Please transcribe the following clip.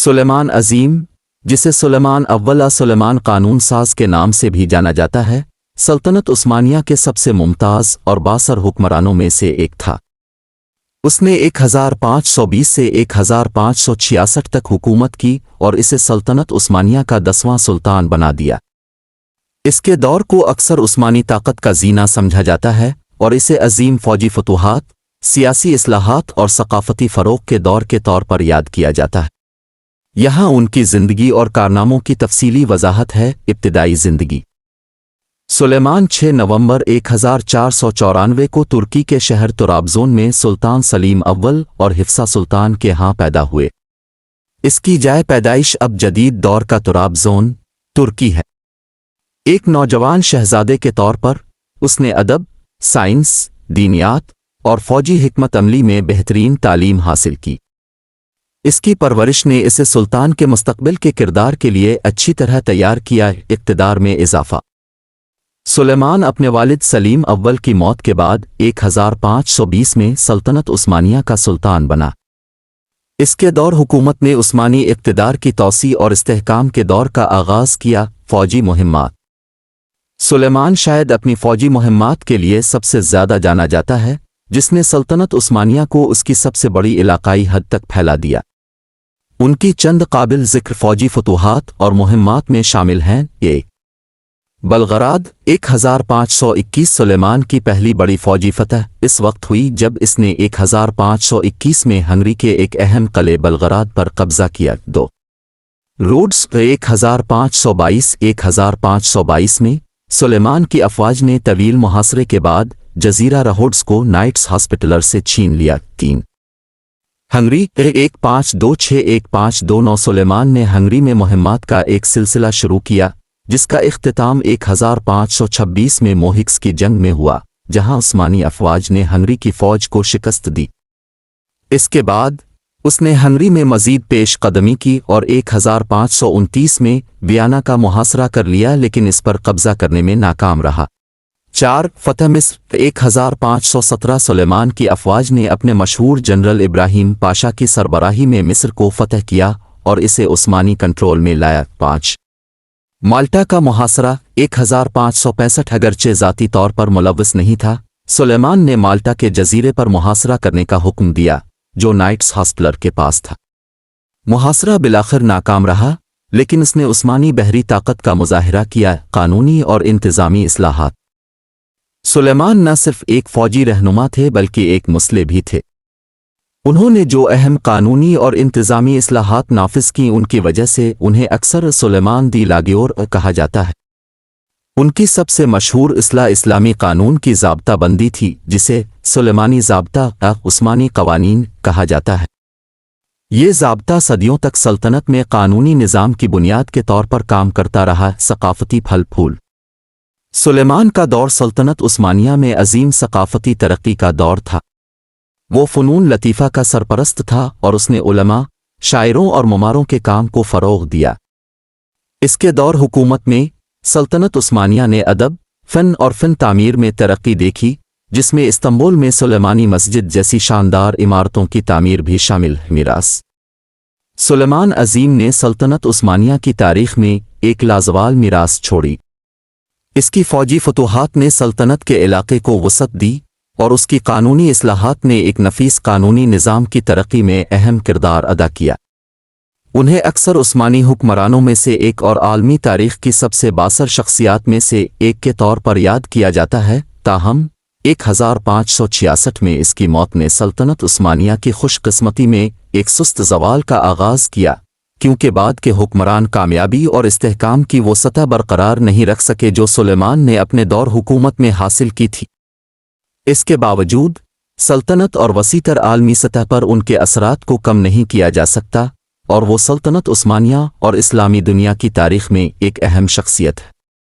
سلیمان عظیم، جسے سلیمان اول سلیمان قانون ساز کے نام سے بھی جانا جاتا ہے، سلطنت عثمانیہ کے سب سے ممتاز اور بااثر حکمرانوں میں سے ایک تھا۔ اس نے 1520 سے 1566 تک حکومت کی اور اسے سلطنت عثمانیہ کا 10واں سلطان بنا دیا۔ اس کے دور کو اکثر عثمانی طاقت کا زینہ سمجھا جاتا ہے اور اسے عظیم فوجی فتوحات، سیاسی اصلاحات اور ثقافتی فروغ کے دور کے طور پر یاد کیا جاتا ہے۔ یہاں ان کی زندگی اور کارناموں کی تفصیلی وضاحت ہے۔ ابتدائی زندگی۔ سلیمان 6 نومبر 1494 کو ترکی کے شہر طرابزون میں سلطان سلیم اول اور حفصہ سلطان کے ہاں پیدا ہوئے۔ اس کی جائے پیدائش اب جدید دور کا طرابزون، ترکی ہے۔ ایک نوجوان شہزادے کے طور پر اس نے ادب، سائنس، دینیات اور فوجی حکمت عملی میں بہترین تعلیم حاصل کی۔ اس کی پرورش نے اسے سلطان کے مستقبل کے کردار کے لیے اچھی طرح تیار کیا۔ اقتدار میں اضافہ۔ سلیمان اپنے والد سلیم اول کی موت کے بعد 1520 میں سلطنت عثمانیہ کا سلطان بنا۔ اس کے دور حکومت نے عثمانی اقتدار کی توسیع اور استحکام کے دور کا آغاز کیا۔ فوجی مہمات۔ سلیمان شاید اپنی فوجی مہمات کے لیے سب سے زیادہ جانا جاتا ہے، جس نے سلطنت عثمانیہ کو اس کی سب سے بڑی علاقائی حد تک پھیلا دیا۔ ان کی چند قابل ذکر فوجی فتوحات اور مہمات میں شامل ہیں: بلغراد 1521 سلیمان کی پہلی بڑی فوجی فتح اس وقت ہوئی جب اس نے 1521 میں ہنگری کے ایک اہم قلعے بلغراد پر قبضہ کیا۔ روڈز 1522 میں سلیمان کی افواج نے طویل محاصرے کے بعد جزیرہ رہوڈز کو نائٹس ہاسپٹلر سے چھین لیا۔ ہنگری 1526-1529 سلیمان نے ہنگری میں مہمات کا ایک سلسلہ شروع کیا، جس کا اختتام 1526 میں موہکس کی جنگ میں ہوا، جہاں عثمانی افواج نے ہنگری کی فوج کو شکست دی۔ اس کے بعد اس نے ہنگری میں مزید پیش قدمی کی اور 1529 میں ویانا کا محاصرہ کر لیا، لیکن اس پر قبضہ کرنے میں ناکام رہا۔ فتح مصر 1517 سلیمان کی افواج نے اپنے مشہور جنرل ابراہیم پاشا کی سربراہی میں مصر کو فتح کیا اور اسے عثمانی کنٹرول میں لایا۔ مالٹا کا محاصرہ 1565 اگرچہ ذاتی طور پر ملوث نہیں تھا، سلیمان نے مالٹا کے جزیرے پر محاصرہ کرنے کا حکم دیا، جو نائٹس ہاسپٹلر کے پاس تھا۔ محاصرہ بالآخر ناکام رہا، لیکن اس نے عثمانی بحری طاقت کا مظاہرہ کیا۔ قانونی اور انتظامی اصلاحات۔ سلیمان نہ صرف ایک فوجی رہنما تھے بلکہ ایک مسلح بھی تھے۔ انہوں نے جو اہم قانونی اور انتظامی اصلاحات نافذ کی، ان کی وجہ سے انہیں اکثر سلیمان دی لاگیور کہا جاتا ہے۔ ان کی سب سے مشہور اصلاح اسلامی قانون کی ضابطہ بندی تھی، جسے سلیمانی ضابطہ عثمانی قوانین کہا جاتا ہے۔ یہ ضابطہ صدیوں تک سلطنت میں قانونی نظام کی بنیاد کے طور پر کام کرتا رہا۔ ثقافتی پھل پھول۔ سلیمان کا دور سلطنت عثمانیہ میں عظیم ثقافتی ترقی کا دور تھا۔ وہ فنون لطیفہ کا سرپرست تھا اور اس نے علماء، شاعروں اور معماروں کے کام کو فروغ دیا۔ اس کے دور حکومت میں سلطنت عثمانیہ نے ادب، فن اور فن تعمیر میں ترقی دیکھی، جس میں استنبول میں سلیمانی مسجد جیسی شاندار عمارتوں کی تعمیر بھی شامل ہے۔ میراث۔ سلیمان عظیم نے سلطنت عثمانیہ کی تاریخ میں ایک لازوال میراث چھوڑی۔ اس کی فوجی فتوحات نے سلطنت کے علاقے کو وسعت دی اور اس کی قانونی اصلاحات نے ایک نفیس قانونی نظام کی ترقی میں اہم کردار ادا کیا۔ انہیں اکثر عثمانی حکمرانوں میں سے ایک اور عالمی تاریخ کی سب سے بااثر شخصیات میں سے ایک کے طور پر یاد کیا جاتا ہے۔ تاہم 1566 میں اس کی موت نے سلطنت عثمانیہ کی خوش قسمتی میں ایک سست زوال کا آغاز کیا، کیونکہ بعد کے حکمران کامیابی اور استحکام کی وہ سطح برقرار نہیں رکھ سکے جو سلیمان نے اپنے دور حکومت میں حاصل کی تھی۔ اس کے باوجود سلطنت اور وسیع تر عالمی سطح پر ان کے اثرات کو کم نہیں کیا جا سکتا، اور وہ سلطنت عثمانیہ اور اسلامی دنیا کی تاریخ میں ایک اہم شخصیت ہے۔